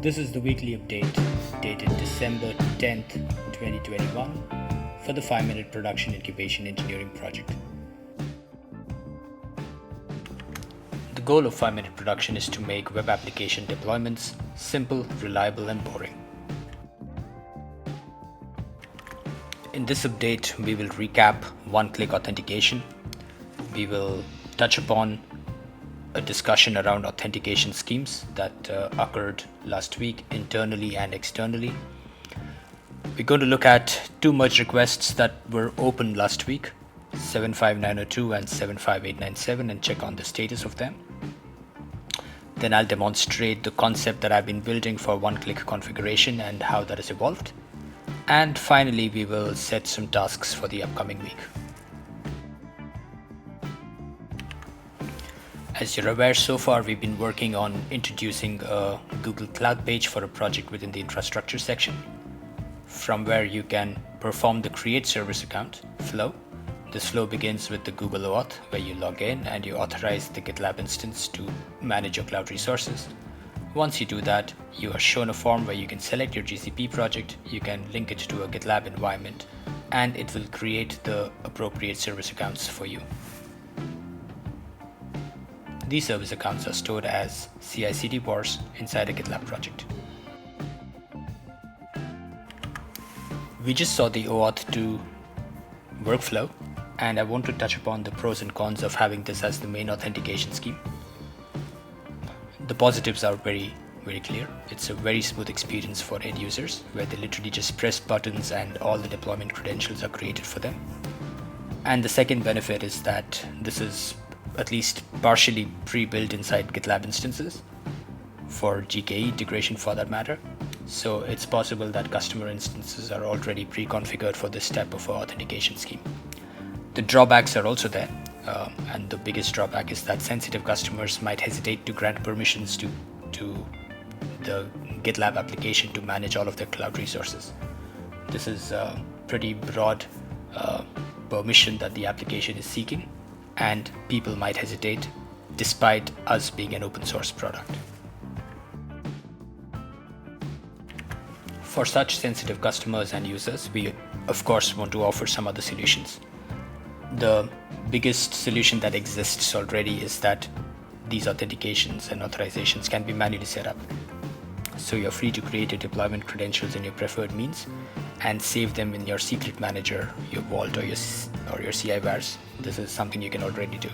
This is the weekly update dated December 10th, 2021 for the 5-minute production incubation engineering project. The goal of 5-minute production is to make web application deployments simple, reliable, and boring. In this update, we will recap one-click authentication. We will touch upon a discussion around authentication schemes that occurred last week internally and externally. We're going to look at two merge requests that were open last week, 75902 and 75897, and check on the status of them. Then I'll demonstrate the concept that I've been building for one-click configuration and how that has evolved. And finally, we will set some tasks for the upcoming week. As you're aware, so far we've been working on introducing a Google Cloud page for a project within the infrastructure section, from where you can perform the create service account flow. This flow begins with the Google OAuth, where you log in and you authorize the GitLab instance to manage your cloud resources. Once you do that, you are shown a form where you can select your GCP project, you can link it to a GitLab environment, and it will create the appropriate service accounts for you. These service accounts are stored as CI/CD bars inside a GitLab project. We just saw the OAuth 2 workflow, and I want to touch upon the pros and cons of having this as the main authentication scheme. The positives are very clear. It's a very smooth experience for end users, where they literally just press buttons and all the deployment credentials are created for them. And the second benefit is that this is at least partially pre-built inside GitLab instances for GKE integration for that matter. So it's possible that customer instances are already pre-configured for this type of authentication scheme. The drawbacks are also there, and the biggest drawback is that sensitive customers might hesitate to grant permissions to the GitLab application to manage all of their cloud resources. This is a pretty broad permission that the application is seeking, and people might hesitate despite us being an open source product. For such sensitive customers and users, we of course want to offer some other solutions. The biggest solution that exists already is that these authentications and authorizations can be manually set up. So you're free to create your deployment credentials in your preferred means and save them in your secret manager, your vault, or your CI vars. This is something you can already do.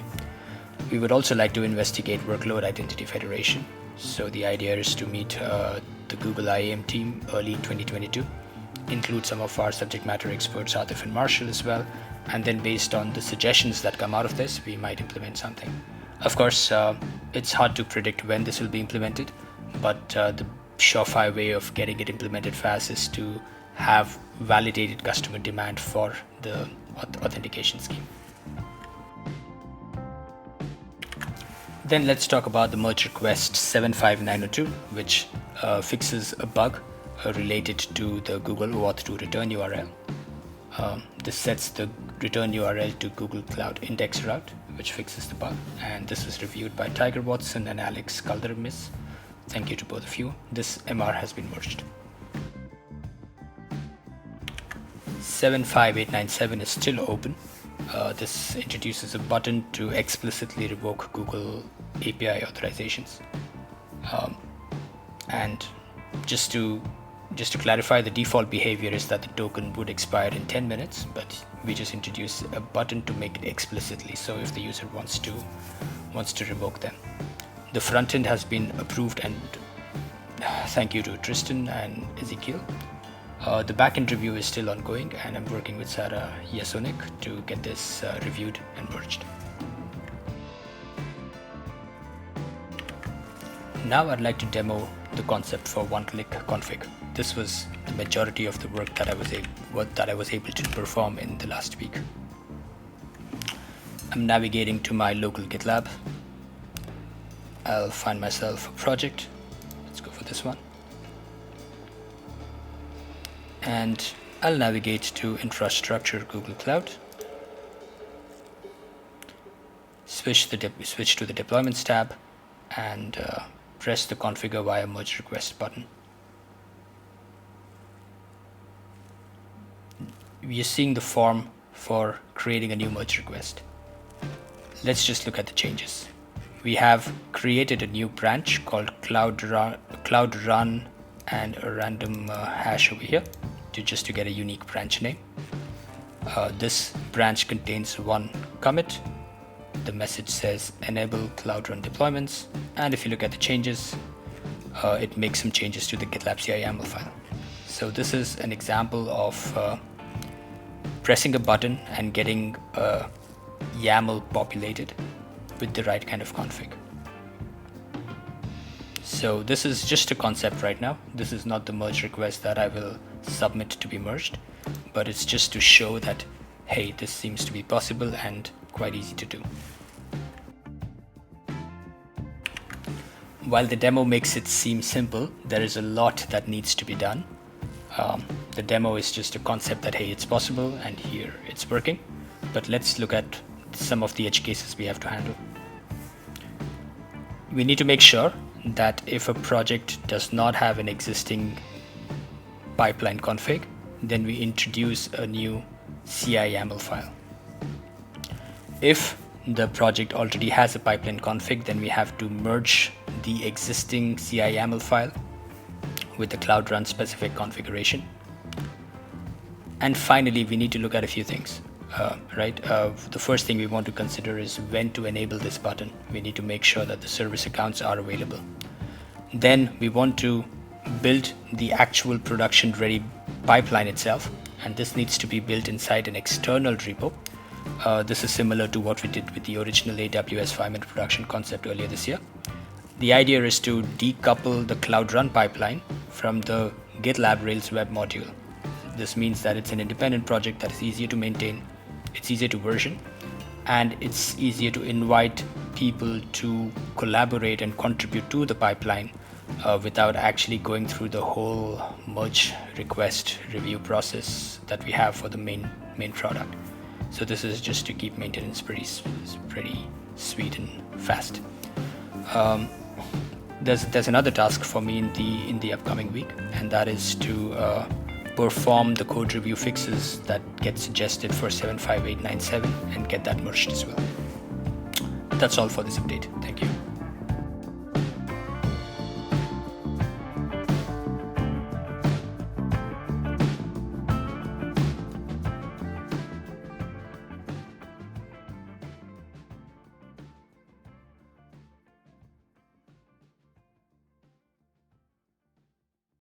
We would also like to investigate workload identity federation. So the idea is to meet the Google IAM team early 2022, include some of our subject matter experts, Atif and Marshall as well, and then based on the suggestions that come out of this, we might implement something. Of course, it's hard to predict when this will be implemented, but the surefire way of getting it implemented fast is to have validated customer demand for the authentication scheme. Then let's talk about the merge request 75902, which fixes a bug related to the Google OAuth 2 return URL. This sets the return URL to Google Cloud Index route, which fixes the bug. And this was reviewed by Tiger Watson and Alex Caldermis. Thank you to both of you. This MR has been merged. 75897 is still open. This introduces a button to explicitly revoke Google API authorizations. And just to clarify, the default behavior is that the token would expire in 10 minutes, but we just introduce a button to make it explicitly, so if the user wants to revoke them. The front end has been approved, and thank you to Tristan and Ezekiel. The backend review is still ongoing, and I'm working with Sarah Yasonik to get this reviewed and merged. Now I'd like to demo the concept for one-click config. This was the majority of the work that I was able to perform in the last week. I'm navigating to my local GitLab. I'll find myself a project. Let's go for this one. And I'll navigate to infrastructure Google Cloud. Switch to the deployments tab and press the configure via merge request button. we are seeing the form for creating a new merge request. Let's just look at the changes. We have created a new branch called Cloud Run and a random hash over here to get a unique branch name. This branch contains one commit. The message says enable Cloud Run deployments, and if you look at the changes, it makes some changes to the GitLab CI YAML file. So this is an example of pressing a button and getting a YAML populated with the right kind of config. So this is just a concept right now. This is not the merge request that I will submit to be merged, but it's just to show that, hey, this seems to be possible and quite easy to do. While the demo makes it seem simple, there is a lot that needs to be done. The demo is just a concept that, hey, it's possible and here it's working. But let's look at some of the edge cases we have to handle. We need to make sure that if a project does not have an existing pipeline config, then we introduce a new CI YAML file. If the project already has a pipeline config, then we have to merge the existing CI YAML file with the Cloud Run specific configuration. And finally, we need to look at a few things. The first thing we want to consider is when to enable this button. We need to make sure that the service accounts are available. Then we want to build the actual production ready pipeline itself, and this needs to be built inside an external repo. This is similar to what we did with the original AWS 5-minute production concept earlier this year. The idea is to decouple the Cloud Run pipeline from the GitLab Rails web module. This means that it's an independent project that is easier to maintain, it's easier to version, and it's easier to invite people to collaborate and contribute to the pipeline without actually going through the whole merge request review process that we have for the main product. So this is just to keep maintenance pretty sweet and fast. There's another task for me in the upcoming week, and that is to perform the code review fixes that get suggested for 75897 and get that merged as well. That's all for this update. Thank you.